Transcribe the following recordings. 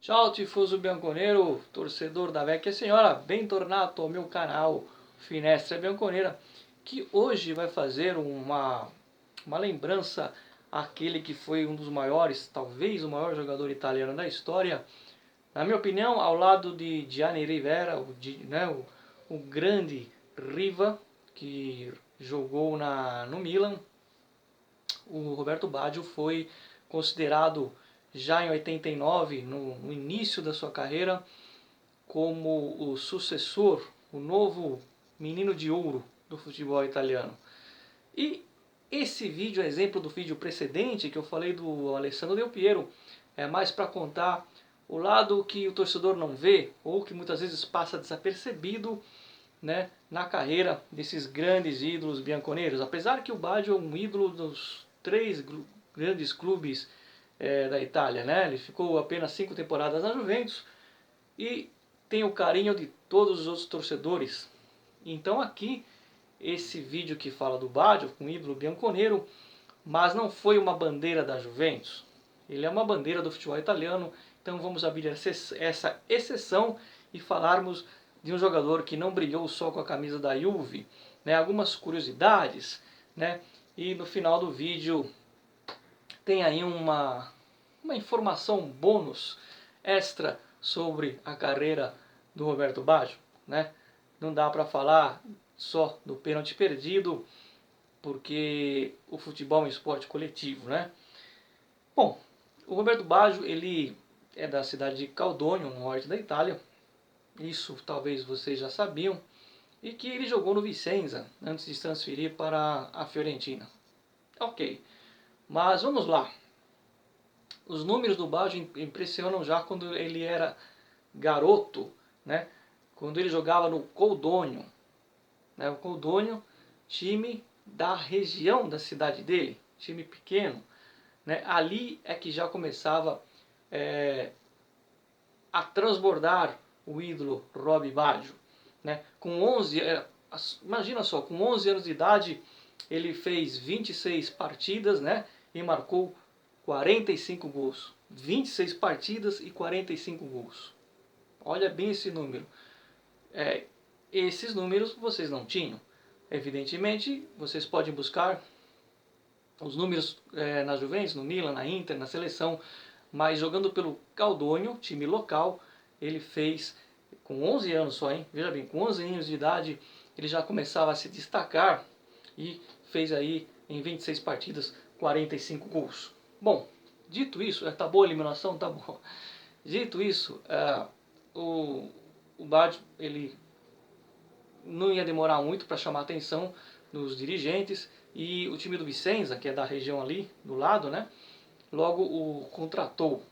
Ciao tifoso bianconero, torcedor da Vecchia Senhora, bentornato ao meu canal Finestra Bianconera, que hoje vai fazer uma lembrança àquele que foi um dos maiores, talvez o maior jogador italiano da história. Na minha opinião, ao lado de Gianni Rivera, o grande Riva, que jogou no Milan. O Roberto Baggio foi considerado já em 89, no início da sua carreira, como o sucessor, o novo menino de ouro do futebol italiano. E esse vídeo é exemplo do vídeo precedente que eu falei do Alessandro Del Piero, é mais para contar o lado que o torcedor não vê ou que muitas vezes passa desapercebido, né, na carreira desses grandes ídolos bianconeiros. Apesar que o Baggio é um ídolo dos três grandes clubes da Itália, né? Ele ficou apenas 5 temporadas na Juventus e tem o carinho de todos os outros torcedores. Então aqui, esse vídeo que fala do Baggio, um ídolo bianconeiro, mas não foi uma bandeira da Juventus. Ele é uma bandeira do futebol italiano, então vamos abrir essa exceção e falarmos de um jogador que não brilhou só com a camisa da Juve, né? Algumas curiosidades, né? E no final do vídeo tem aí uma informação bônus extra sobre a carreira do Roberto Baggio, né? Não dá para falar só do pênalti perdido, porque o futebol é um esporte coletivo, né? Bom, o Roberto Baggio, ele é da cidade de Caldônio, no norte da Itália. Isso talvez vocês já sabiam. E que ele jogou no Vicenza antes de se transferir para a Fiorentina. Ok, mas vamos lá. Os números do Baggio impressionam já quando ele era garoto, né? Quando ele jogava no Coldônio, né? O Coldônio, time da região da cidade dele, time pequeno, né? Ali é que já começava a transbordar o ídolo Robbie Baggio, né? Com 11, imagina só, com 11 anos de idade ele fez 26 partidas, né? E marcou 45 gols. 26 partidas e 45 gols. Olha bem esse número. Esses números vocês não tinham. Evidentemente, vocês podem buscar os números na Juventus, no Milan, na Inter, na seleção, mas jogando pelo Caldônio, time local, ele fez com 11 anos só, hein? Veja bem, com 11 anos de idade ele já começava a se destacar e fez aí em 26 partidas 45 gols. Bom, dito isso, tá boa a eliminação? Tá bom. Dito isso, o Baggio, ele não ia demorar muito para chamar a atenção dos dirigentes e o time do Vicenza, que é da região ali do lado, né, logo o contratou,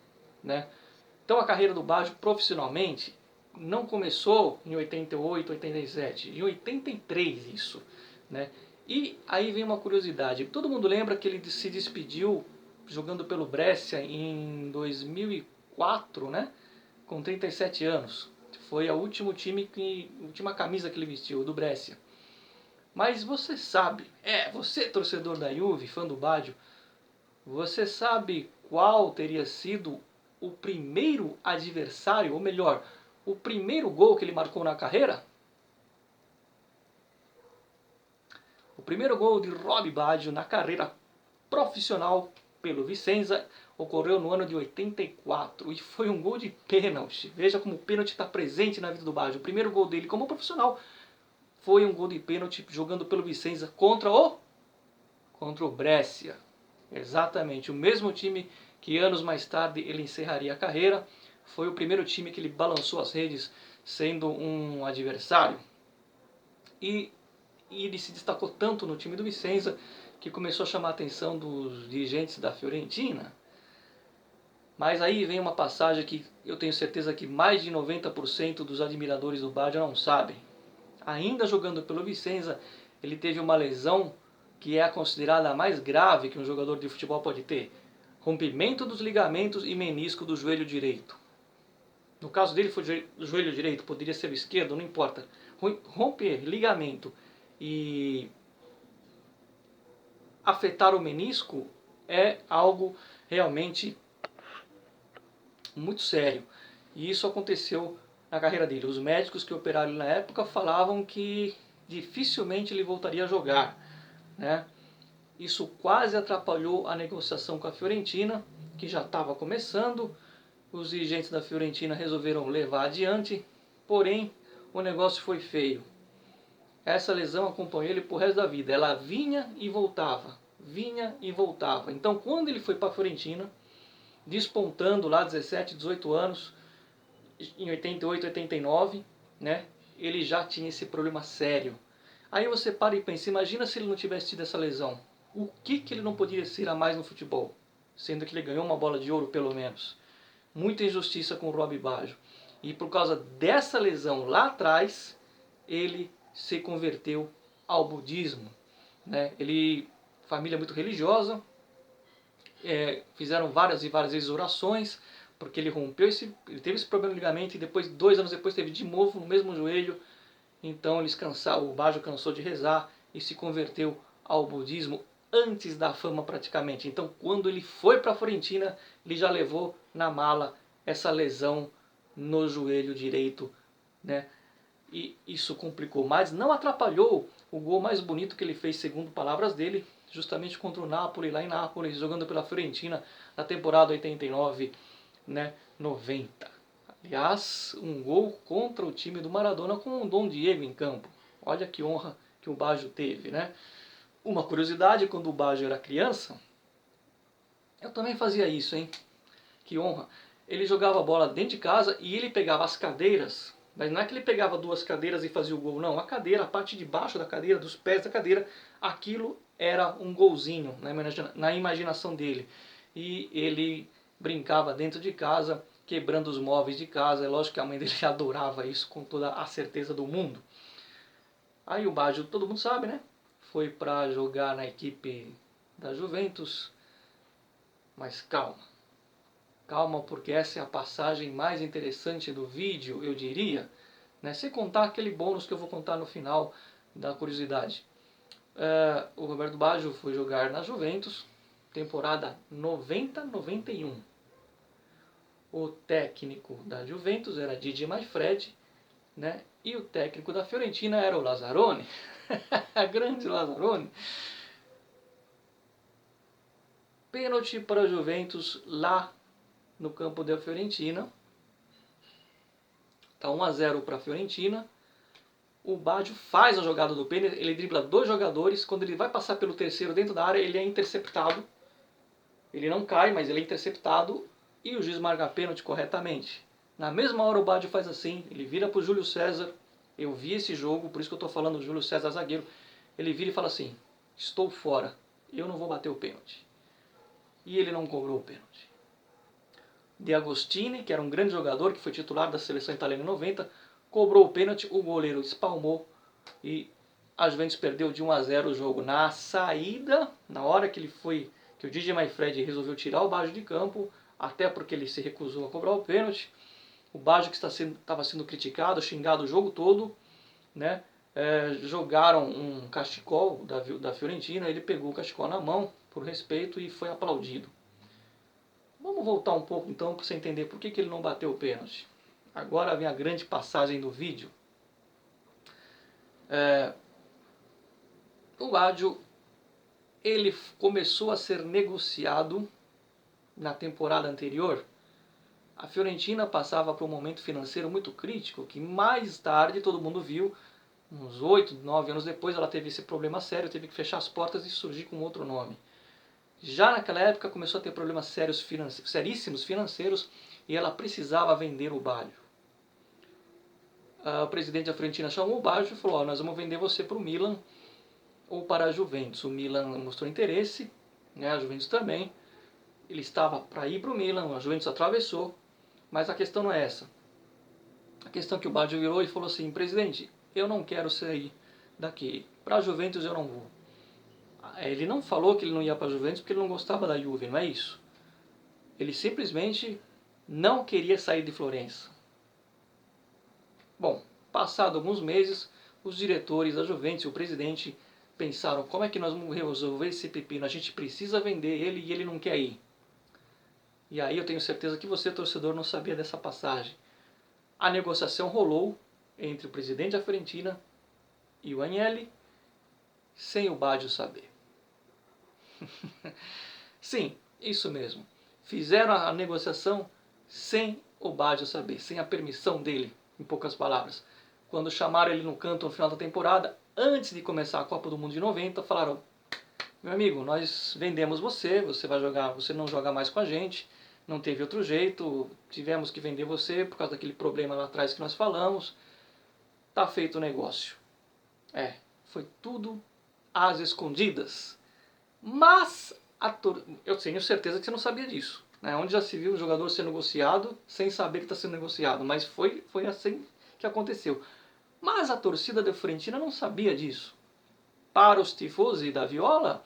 né? Então a carreira do Baggio profissionalmente não começou em 88, 87, em 83 isso, né? E aí vem uma curiosidade. Todo mundo lembra que ele se despediu jogando pelo Brescia em 2004, né? Com 37 anos. Foi a última camisa que ele vestiu, do Brescia. Mas você sabe, você torcedor da Juve, fã do Baggio, você sabe qual teria sido o primeiro adversário, ou melhor, o primeiro gol que ele marcou na carreira? O primeiro gol de Robbie Baggio na carreira profissional pelo Vicenza ocorreu no ano de 84 e foi um gol de pênalti. Veja como o pênalti está presente na vida do Baggio. O primeiro gol dele como profissional foi um gol de pênalti jogando pelo Vicenza contra o Brescia. Exatamente, o mesmo time que anos mais tarde ele encerraria a carreira. Foi o primeiro time que ele balançou as redes sendo um adversário. E ele se destacou tanto no time do Vicenza que começou a chamar a atenção dos dirigentes da Fiorentina. Mas aí vem uma passagem que eu tenho certeza que mais de 90% dos admiradores do Baggio não sabem. Ainda jogando pelo Vicenza, ele teve uma lesão que é considerada a mais grave que um jogador de futebol pode ter. Rompimento dos ligamentos e menisco do joelho direito. No caso dele foi o joelho direito, poderia ser o esquerdo, não importa. Romper ligamento e afetar o menisco é algo realmente muito sério. E isso aconteceu na carreira dele. Os médicos que operaram ele na época falavam que dificilmente ele voltaria a jogar, né? Isso quase atrapalhou a negociação com a Fiorentina, que já estava começando. Os dirigentes da Fiorentina resolveram levar adiante, porém o negócio foi feio. Essa lesão acompanhou ele pro resto da vida. Ela vinha e voltava, vinha e voltava. Então quando ele foi para a Fiorentina, despontando lá 17, 18 anos, em 88, 89, né, ele já tinha esse problema sério. Aí você para e pensa, imagina se ele não tivesse tido essa lesão. O que ele não poderia ser a mais no futebol? Sendo que ele ganhou uma bola de ouro pelo menos. Muita injustiça com o Rob Baggio. E por causa dessa lesão lá atrás, ele se converteu ao budismo, né? Ele, família muito religiosa, fizeram várias e várias vezes orações, porque ele ele teve esse problema de ligamento e depois, 2 anos depois, teve de novo no mesmo joelho. Então o Baggio cansou de rezar e se converteu ao budismo antes da fama praticamente. Então quando ele foi para a Fiorentina, ele já levou na mala essa lesão no joelho direito, né? E isso complicou, mas não atrapalhou o gol mais bonito que ele fez, segundo palavras dele, justamente contra o Napoli, lá em Nápoles, jogando pela Fiorentina na temporada 89, né, 90. Aliás, um gol contra o time do Maradona com o Dom Diego em campo. Olha que honra que o Baggio teve, né? Uma curiosidade, quando o Baggio era criança, eu também fazia isso, hein? Que honra. Ele jogava bola dentro de casa e ele pegava as cadeiras, mas não é que ele pegava 2 cadeiras e fazia o gol, não. A cadeira, a parte de baixo da cadeira, dos pés da cadeira, aquilo era um golzinho na imaginação dele. E ele brincava dentro de casa, quebrando os móveis de casa. É lógico que a mãe dele adorava isso com toda a certeza do mundo. Aí o Baggio, todo mundo sabe, né? Foi para jogar na equipe da Juventus. Mas calma. Calma, porque essa é a passagem mais interessante do vídeo, eu diria, né? Sem contar aquele bônus que eu vou contar no final da curiosidade. O Roberto Baggio foi jogar na Juventus, temporada 90-91. O técnico da Juventus era Didier Maifredi, né? E o técnico da Fiorentina era o Lazzaroni, grande Lazzaroni. Pênalti para a Juventus lá no campo da Fiorentina. Tá 1-0 para a Fiorentina. O Baggio faz a jogada do pênalti, ele dribla 2 jogadores. Quando ele vai passar pelo terceiro dentro da área, ele é interceptado. Ele não cai, mas ele é interceptado e o juiz marca pênalti corretamente. Na mesma hora o Baggio faz assim, ele vira para o Júlio César. Eu vi esse jogo, por isso que eu estou falando do Júlio César zagueiro. Ele vira e fala assim, estou fora, eu não vou bater o pênalti. E ele não cobrou o pênalti. De Agostini, que era um grande jogador, que foi titular da seleção italiana em 90, cobrou o pênalti, o goleiro espalmou e a Juventus perdeu de 1-0 o jogo. Na saída, na hora que que o Didier Maifredi resolveu tirar o Baggio de campo, até porque ele se recusou a cobrar o pênalti, o Baggio, que estava sendo criticado, xingado o jogo todo, né? Jogaram um cachecol da Fiorentina, ele pegou o cachecol na mão, por respeito, e foi aplaudido. Vamos voltar um pouco então para você entender por que ele não bateu o pênalti. Agora vem a grande passagem do vídeo. O Baggio, ele começou a ser negociado na temporada anterior. A Fiorentina passava por um momento financeiro muito crítico, que mais tarde todo mundo viu, uns 8, 9 anos depois ela teve esse problema sério, teve que fechar as portas e surgir com outro nome. Já naquela época começou a ter problemas seríssimos financeiros e ela precisava vender o Baggio. O presidente da Fiorentina chamou o Baggio e falou, nós vamos vender você para o Milan ou para a Juventus. O Milan mostrou interesse, né, a Juventus também. Ele estava para ir para o Milan, a Juventus atravessou, mas a questão não é essa. A questão é que o Baggio virou e falou assim, presidente, eu não quero sair daqui, para a Juventus eu não vou. Ele não falou que ele não ia para a Juventus porque ele não gostava da Juve, não é isso. Ele simplesmente não queria sair de Florença. Bom, passado alguns meses, os diretores da Juventus e o presidente pensaram, como é que nós vamos resolver esse pepino? A gente precisa vender ele e ele não quer ir. E aí eu tenho certeza que você, torcedor, não sabia dessa passagem. A negociação rolou entre o presidente da Fiorentina e o Agnelli, sem o Baggio saber. Sim, isso mesmo. Fizeram a negociação sem o Baggio saber, sem a permissão dele, em poucas palavras. Quando chamaram ele no canto no final da temporada, antes de começar a Copa do Mundo de 90, falaram: meu amigo, nós vendemos você, você não joga mais com a gente, não teve outro jeito, tivemos que vender você por causa daquele problema lá atrás que nós falamos, tá feito o negócio. Foi tudo às escondidas. Mas eu tenho certeza que você não sabia disso. Né? Onde já se viu o jogador ser negociado sem saber que está sendo negociado. Mas foi assim que aconteceu. Mas a torcida da Fiorentina não sabia disso. Para os tifosi da Viola,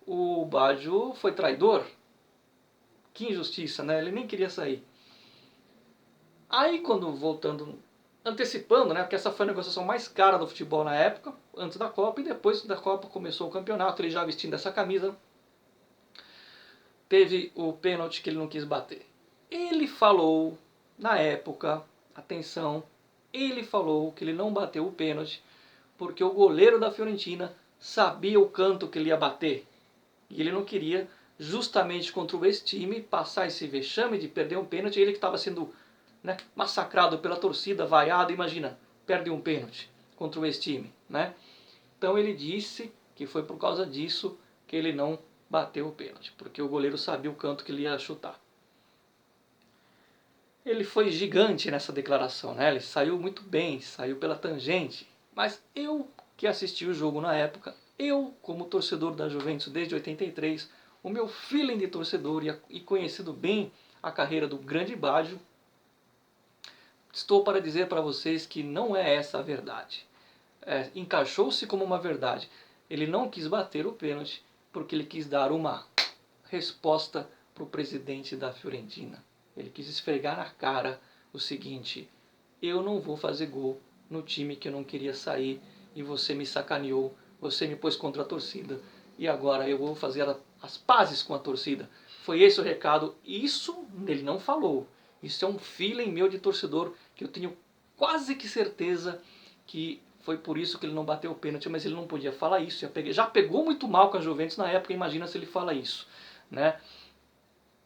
o Baggio foi traidor. Que injustiça, né? Ele nem queria sair. Aí quando antecipando, né? Porque essa foi a negociação mais cara do futebol na época, antes da Copa, e depois da Copa começou o campeonato, ele já vestindo essa camisa, teve o pênalti que ele não quis bater. Ele falou, na época, atenção, ele falou que ele não bateu o pênalti porque o goleiro da Fiorentina sabia o canto que ele ia bater. E ele não queria, justamente contra o ex-time, passar esse vexame de perder um pênalti. Ele que estava sendo, né, massacrado pela torcida, vaiado, imagina, perde um pênalti contra o ex-time. Né? Então ele disse que foi por causa disso que ele não bateu o pênalti, porque o goleiro sabia o canto que ele ia chutar. Ele foi gigante nessa declaração, né? Ele saiu muito bem, saiu pela tangente. Mas eu que assisti o jogo na época, eu como torcedor da Juventus desde 83, o meu feeling de torcedor e conhecido bem a carreira do grande Baggio, estou para dizer para vocês que não é essa a verdade. Encaixou-se como uma verdade. Ele não quis bater o pênalti porque ele quis dar uma resposta para o presidente da Fiorentina. Ele quis esfregar na cara o seguinte: eu não vou fazer gol no time que eu não queria sair e você me sacaneou, você me pôs contra a torcida e agora eu vou fazer as pazes com a torcida. Foi esse o recado. Isso ele não falou. Isso é um feeling meu de torcedor que eu tenho quase que certeza que foi por isso que ele não bateu o pênalti, mas ele não podia falar isso. Já pegou muito mal com a Juventus na época, imagina se ele fala isso. Né?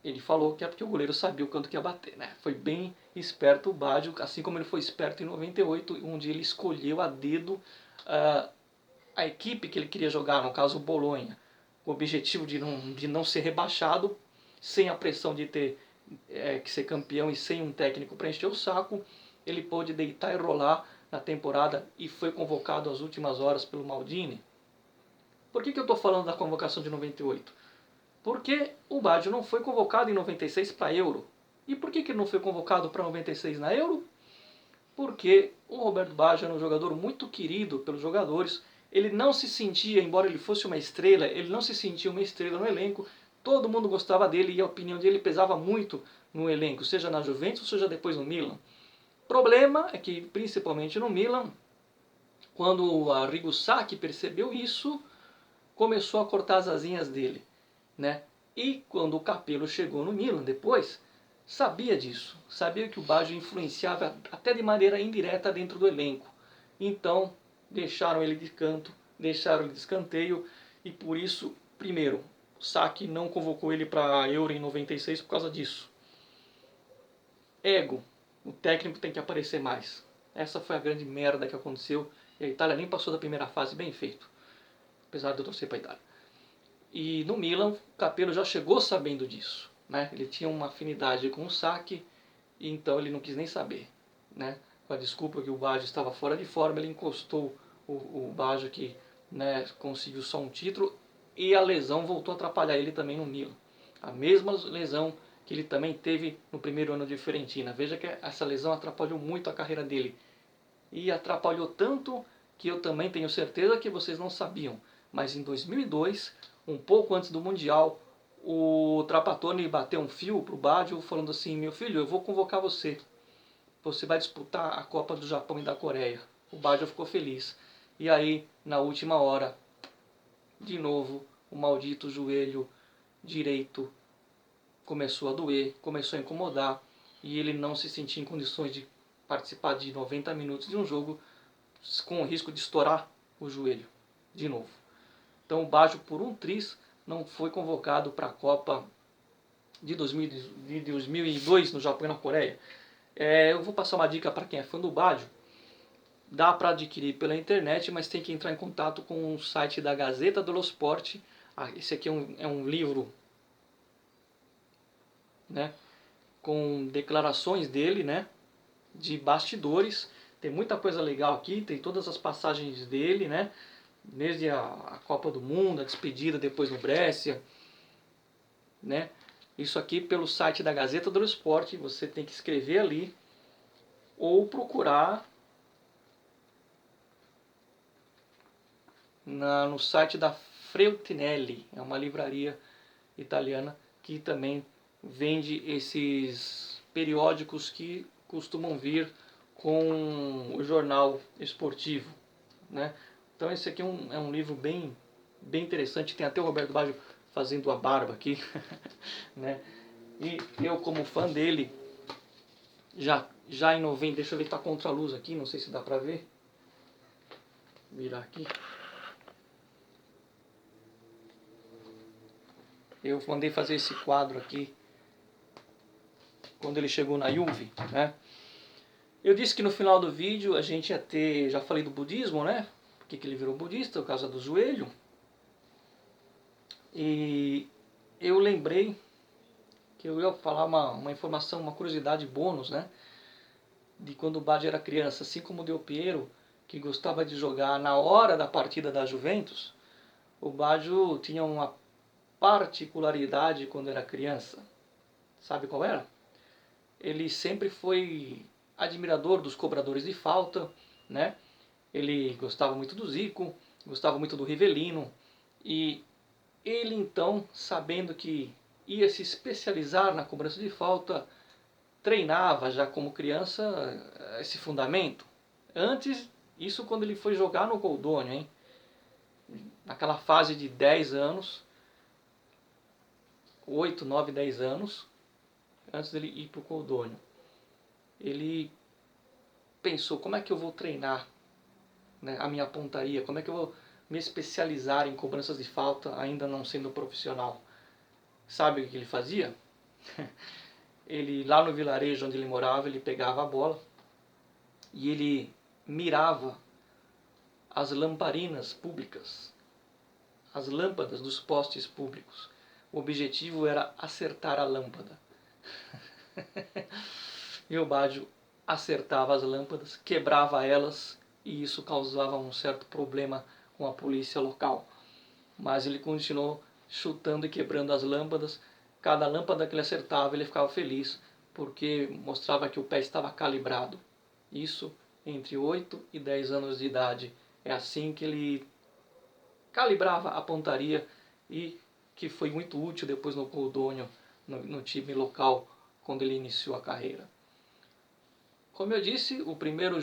Ele falou que é porque o goleiro sabia o canto que ia bater. Né? Foi bem esperto o Baggio, assim como ele foi esperto em 98, onde ele escolheu a dedo a equipe que ele queria jogar, no caso o Bolonha, com o objetivo de não ser rebaixado, sem a pressão de ter que ser campeão e sem um técnico para encher o saco. Ele pôde deitar e rolar na temporada e foi convocado às últimas horas pelo Maldini. Por que eu estou falando da convocação de 98? Porque o Baggio não foi convocado em 96 para a Euro. E por que ele não foi convocado para 96 na Euro? Porque o Roberto Baggio era um jogador muito querido pelos jogadores. Ele não se sentia, embora ele fosse uma estrela, ele não se sentia uma estrela no elenco. Todo mundo gostava dele e a opinião dele pesava muito no elenco, seja na Juventus, seja depois no Milan. O problema é que, principalmente no Milan, quando o Arrigo Sacchi percebeu isso, começou a cortar as asinhas dele. Né? E quando o Capello chegou no Milan depois, sabia disso. Sabia que o Baggio influenciava até de maneira indireta dentro do elenco. Então, deixaram ele de canto, deixaram ele de escanteio. E por isso, primeiro, o Sacchi não convocou ele para a Euro em 96 por causa disso. Ego. O técnico tem que aparecer mais. Essa foi a grande merda que aconteceu. E a Itália nem passou da primeira fase, bem feito. Apesar de eu torcer para a Itália. E no Milan, o Capello já chegou sabendo disso. Né? Ele tinha uma afinidade com o Sacchi, e então ele não quis nem saber. Né? Com a desculpa que o Baggio estava fora de forma, ele encostou o Baggio, que, né, conseguiu só um título, e a lesão voltou a atrapalhar ele também no Milan. A mesma lesão que ele também teve no primeiro ano de Fiorentina. Veja que essa lesão atrapalhou muito a carreira dele. E atrapalhou tanto que eu também tenho certeza que vocês não sabiam. Mas em 2002, um pouco antes do Mundial, o Trapattoni bateu um fio pro Baggio falando assim: meu filho, eu vou convocar você. Você vai disputar a Copa do Japão e da Coreia. O Baggio ficou feliz. E aí, na última hora, de novo, o maldito joelho direito começou a doer, começou a incomodar e ele não se sentia em condições de participar de 90 minutos de um jogo com o risco de estourar o joelho de novo. Então o Baggio, por um triz, não foi convocado para a Copa de 2002 no Japão e na Coreia. Eu vou passar uma dica para quem é fã do Baggio. Dá para adquirir pela internet, mas tem que entrar em contato com o site da Gazzetta dello Sport. Esse aqui é um livro, né, com declarações dele, né, de bastidores. Tem muita coisa legal aqui, tem todas as passagens dele, né, desde a Copa do Mundo, a despedida depois no Brescia, né. Isso aqui pelo site da Gazzetta dello Sport, você tem que escrever ali ou procurar no site da Freutinelli, é uma livraria italiana que também vende esses periódicos que costumam vir com o jornal esportivo, né? Então esse aqui é um livro bem interessante, tem até o Roberto Baggio fazendo a barba aqui, né? E eu, como fã dele, já em 90, deixa eu ver, tá contra a luz aqui, não sei se dá pra ver, virar aqui. Eu mandei fazer esse quadro aqui quando ele chegou na Juve, né? Eu disse que no final do vídeo a gente ia ter, já falei do budismo, né? Por que ele virou budista? Por causa do joelho. E eu lembrei que eu ia falar uma informação, uma curiosidade bônus, né? De quando o Baggio era criança, assim como o Del Piero, que gostava de jogar na hora da partida da Juventus, o Baggio tinha uma particularidade quando era criança. Sabe qual era? Ele sempre foi admirador dos cobradores de falta, né? Ele gostava muito do Zico, gostava muito do Rivellino, e ele então, sabendo que ia se especializar na cobrança de falta, treinava já como criança esse fundamento. Antes, isso quando ele foi jogar no Goldoni, hein? Naquela fase de 10 anos, 8, 9, 10 anos, antes dele ir para o Goldoni. Ele pensou, como é que eu vou treinar, né, a minha pontaria, como é que eu vou me especializar em cobranças de falta ainda não sendo profissional? Sabe o que ele fazia? Ele, lá no vilarejo onde ele morava, ele pegava a bola e ele mirava as lamparinas públicas, as lâmpadas dos postes públicos. O objetivo era acertar a lâmpada. E o Baggio acertava as lâmpadas, quebrava elas, e isso causava um certo problema com a polícia local. Mas ele continuou chutando e quebrando as lâmpadas. Cada lâmpada que ele acertava, ele ficava feliz, porque mostrava que o pé estava calibrado. Isso entre 8 e 10 anos de idade. É assim que ele calibrava a pontaria, e que foi muito útil depois no Goldoni, no time local, quando ele iniciou a carreira. Como eu disse, o primeiro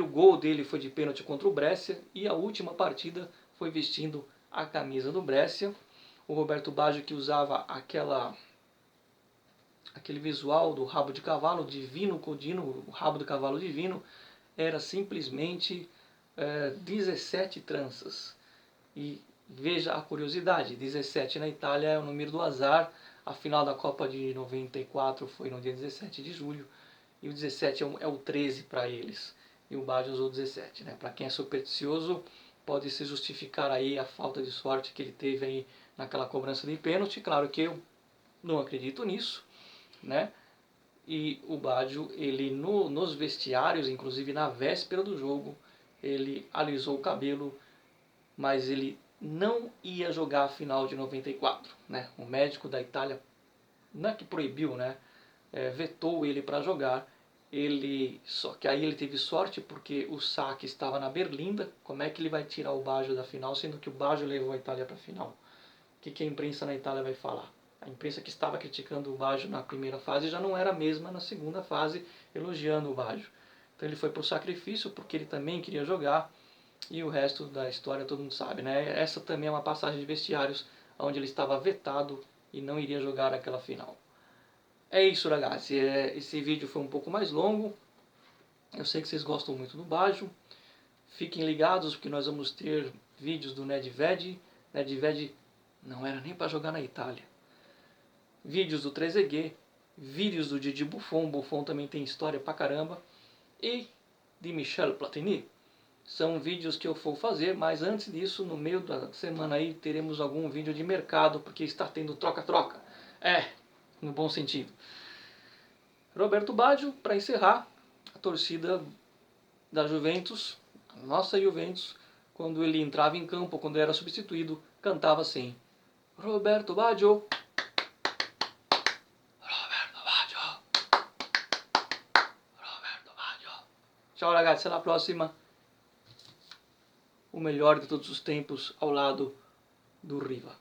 gol dele foi de pênalti contra o Brescia, e a última partida foi vestindo a camisa do Brescia. O Roberto Baggio, que usava aquele visual do rabo de cavalo, divino codino, o rabo do cavalo divino, era simplesmente 17 tranças. E veja a curiosidade, 17 na Itália é o número do azar. A final da Copa de 94 foi no dia 17 de julho, e o 17 é o 13 para eles, e o Baggio usou 17, né? Para quem é supersticioso, pode se justificar aí a falta de sorte que ele teve aí naquela cobrança de pênalti. Claro que eu não acredito nisso, né? E o Baggio, ele nos vestiários, inclusive na véspera do jogo, ele alisou o cabelo, mas ele não ia jogar a final de 94, né? O médico da Itália, não é que proibiu, né? Vetou ele para jogar. Só que aí ele teve sorte, porque o saque estava na berlinda. Como é que ele vai tirar o Baggio da final, sendo que o Baggio levou a Itália para a final? O que a imprensa na Itália vai falar? A imprensa que estava criticando o Baggio na primeira fase já não era a mesma na segunda fase, elogiando o Baggio. Então ele foi para o sacrifício, porque ele também queria jogar, e o resto da história todo mundo sabe, né? Essa também é uma passagem de vestiários onde ele estava vetado e não iria jogar aquela final. É isso, ragazzi. Esse vídeo foi um pouco mais longo. Eu sei que vocês gostam muito do Baggio. Fiquem ligados porque nós vamos ter vídeos do Nedved. Nedved não era nem para jogar na Itália. Vídeos do Trezeguet, vídeos do Didi Buffon. Buffon também tem história pra caramba. E de Michel Platini. São vídeos que eu vou fazer, mas antes disso, no meio da semana aí, teremos algum vídeo de mercado, porque está tendo troca-troca. No bom sentido. Roberto Baggio, para encerrar, a torcida da Juventus, a nossa Juventus, quando ele entrava em campo, quando era substituído, cantava assim: Roberto Baggio, Roberto Baggio, Roberto Baggio. Tchau, ragazzi, alla prossima. O melhor de todos os tempos ao lado do Riva.